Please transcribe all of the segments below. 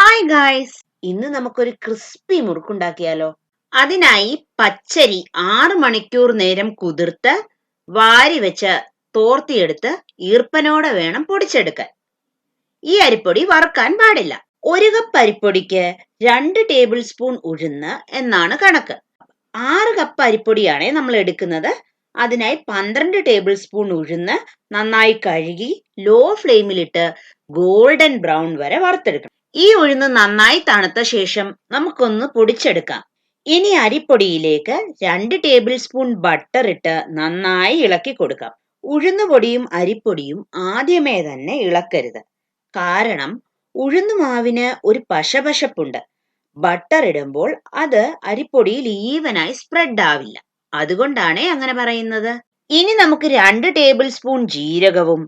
Hi guys, ഇന്ന് നമുക്കൊരു crispy മുറുക്കുണ്ടാക്കിയാലോ. അതിനായി പച്ചരി 6 മണിക്കൂർ നേരം കുതിർത്ത് വാരി വെച്ച് തോർത്തിയെടുത്ത് ഈർപ്പനോടെ വേണം പൊടിച്ചെടുക്കാൻ. ഈ അരിപ്പൊടി വറുക്കാൻ പാടില്ല. 1 കപ്പ് അരിപ്പൊടിക്ക് 2 ടേബിൾ സ്പൂൺ ഉഴുന്ന് എന്നാണ് കണക്ക്. 6 കപ്പ് അരിപ്പൊടിയാണ് നമ്മൾ എടുക്കുന്നത്. അതിനായി 12 ടേബിൾ സ്പൂൺ ഉഴുന്ന് നന്നായി കഴുകി ലോ ഫ്ലെയിമിലിട്ട് ഗോൾഡൻ ബ്രൗൺ വരെ വറുത്തെടുക്കണം. ഈ ഉഴുന്ന് നന്നായി തണുത്ത ശേഷം നമുക്കൊന്ന് പൊടിച്ചെടുക്കാം. ഇനി അരിപ്പൊടിയിലേക്ക് 2 ടേബിൾ സ്പൂൺ ബട്ടർ ഇട്ട് നന്നായി ഇളക്കി കൊടുക്കാം. ഉഴുന്നുപൊടിയും അരിപ്പൊടിയും ആദ്യമേ തന്നെ ഇളക്കരുത്. കാരണം ഉഴുന്നുമാവിന് ഒരു പശപശപ്പുണ്ട്. ബട്ടർ ഇടുമ്പോൾ അത് അരിപ്പൊടിയിൽ ഈവനായി സ്പ്രെഡ് ആവില്ല. അതുകൊണ്ടാണ് അങ്ങനെ പറയുന്നത്. ഇനി നമുക്ക് 2 ടേബിൾ സ്പൂൺ ജീരകവും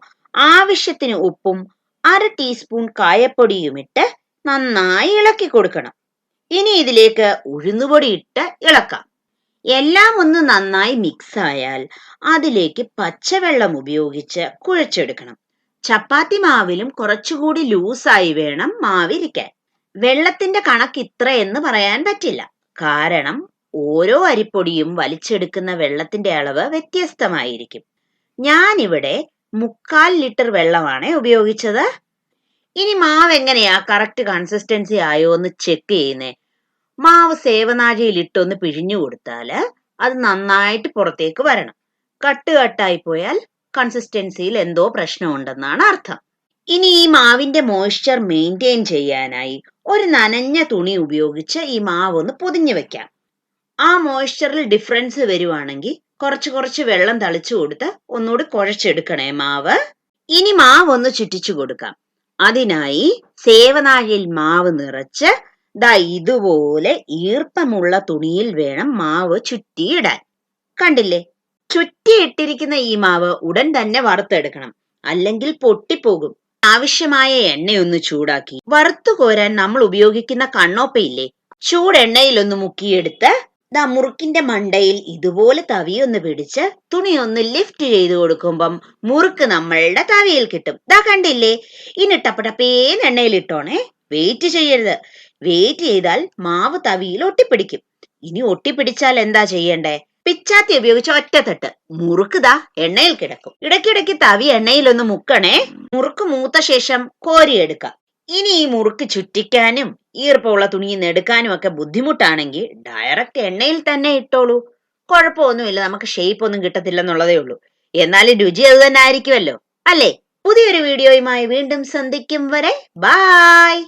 ആവശ്യത്തിന് ഉപ്പും 1/2 ടീസ്പൂൺ കായപ്പൊടിയും ഇട്ട് നന്നായി ഇളക്കി കൊടുക്കണം. ഇനി ഇതിലേക്ക് ഉഴുന്നുപൊടി ഇട്ട് ഇളക്കാം. എല്ലാം ഒന്ന് നന്നായി മിക്സ് ആയാൽ അതിലേക്ക് പച്ചവെള്ളം ഉപയോഗിച്ച് കുഴച്ചെടുക്കണം. ചപ്പാത്തി മാവിലും കുറച്ചുകൂടി ലൂസായി വേണം മാവിരിക്കാൻ. വെള്ളത്തിന്റെ കണക്ക് ഇത്ര എന്ന് പറയാൻ പറ്റില്ല. കാരണം ഓരോ അരിപ്പൊടിയും വലിച്ചെടുക്കുന്ന വെള്ളത്തിന്റെ അളവ് വ്യത്യസ്തമായിരിക്കും. ഞാനിവിടെ 3/4 ലിറ്റർ വെള്ളമാണ് ഉപയോഗിച്ചത്. ഇനി മാവ് എങ്ങനെയാ കറക്റ്റ് കൺസിസ്റ്റൻസി ആയോ എന്ന് ചെക്ക് ചെയ്യുന്നേ. മാവ് സേവനാഴിയിൽ ഇട്ടൊന്ന് പിഴിഞ്ഞു കൊടുത്താല് അത് നന്നായിട്ട് പുറത്തേക്ക് വരണം. കട്ടായി പോയാൽ കൺസിസ്റ്റൻസിയിൽ എന്തോ പ്രശ്നമുണ്ടെന്നാണ് അർത്ഥം. ഇനി ഈ മാവിന്റെ മോയ്സ്ചർ മെയിൻറ്റെയിൻ ചെയ്യാനായി ഒരു നനഞ്ഞ തുണി ഉപയോഗിച്ച് ഈ മാവ് ഒന്ന് പൊതിഞ്ഞു വെക്കാം. ആ മോയ്സ്ചറിൽ ഡിഫറൻസ് വരുവാണെങ്കിൽ കുറച്ച് വെള്ളം തളിച്ചു കൊടുത്ത് ഒന്നുകൂടി കുഴച്ചെടുക്കണേ മാവ്. ഇനി മാവ് ഒന്ന് ചുറ്റിച്ചു കൊടുക്കാം. അതിനായി സേവനാഴിയിൽ മാവ് നിറച്ച് ഇതുപോലെ ഈർപ്പമുള്ള തുണിയിൽ വേണം മാവ് ചുറ്റിയിടാൻ. കണ്ടില്ലേ? ചുറ്റിയിട്ടിരിക്കുന്ന ഈ മാവ് ഉടൻ തന്നെ വറുത്തെടുക്കണം, അല്ലെങ്കിൽ പൊട്ടിപ്പോകും. ആവശ്യമായ എണ്ണയൊന്ന് ചൂടാക്കി വറുത്തു കോരാൻ നമ്മൾ ഉപയോഗിക്കുന്ന കണ്ണോപ്പയില്ലേ, ചൂടെണ്ണയിലൊന്ന് മുക്കിയെടുത്ത് മുറുക്കിന്റെ മണ്ടയിൽ ഇതുപോലെ തവിയൊന്ന് പിടിച്ച് തുണിയൊന്ന് ലിഫ്റ്റ് ചെയ്ത് കൊടുക്കുമ്പം മുറുക്ക് നമ്മളുടെ തവിയിൽ കിട്ടും. കണ്ടില്ലേ? ഇനി ടപ്പടപ്പേന്ന് എണ്ണയിൽ ഇട്ടോണേ. വെയിറ്റ് ചെയ്യരുത്. വെയിറ്റ് ചെയ്താൽ മാവ് തവിയിൽ ഒട്ടിപ്പിടിക്കും. ഇനി ഒട്ടിപ്പിടിച്ചാൽ എന്താ ചെയ്യണ്ടേ? പിച്ചാത്തി ഉപയോഗിച്ച് ഒറ്റത്തട്ട് മുറുക്ക് എണ്ണയിൽ കിടക്കും. ഇടയ്ക്കിടയ്ക്ക് തവി എണ്ണയിലൊന്ന് മുക്കണേ. മുറുക്ക് മൂത്ത ശേഷം കോരിയെടുക്കാം. ഇനി ഈ മുറുക്ക് ചുറ്റിക്കാനും ഈർപ്പമുള്ള തുണിയിൽ നിന്ന് എടുക്കാനും ഒക്കെ ബുദ്ധിമുട്ടാണെങ്കിൽ ഡയറക്റ്റ് എണ്ണയിൽ തന്നെ ഇട്ടോളൂ. കുഴപ്പമൊന്നുമില്ല, നമുക്ക് ഷേപ്പ് ഒന്നും കിട്ടത്തില്ലെന്നുള്ളതേ ഉള്ളൂ. എന്നാലും രുചി അത് തന്നെ ആയിരിക്കുമല്ലോ, അല്ലേ? പുതിയൊരു വീഡിയോയുമായി വീണ്ടും സന്ധിക്കും വരെ ബായ്.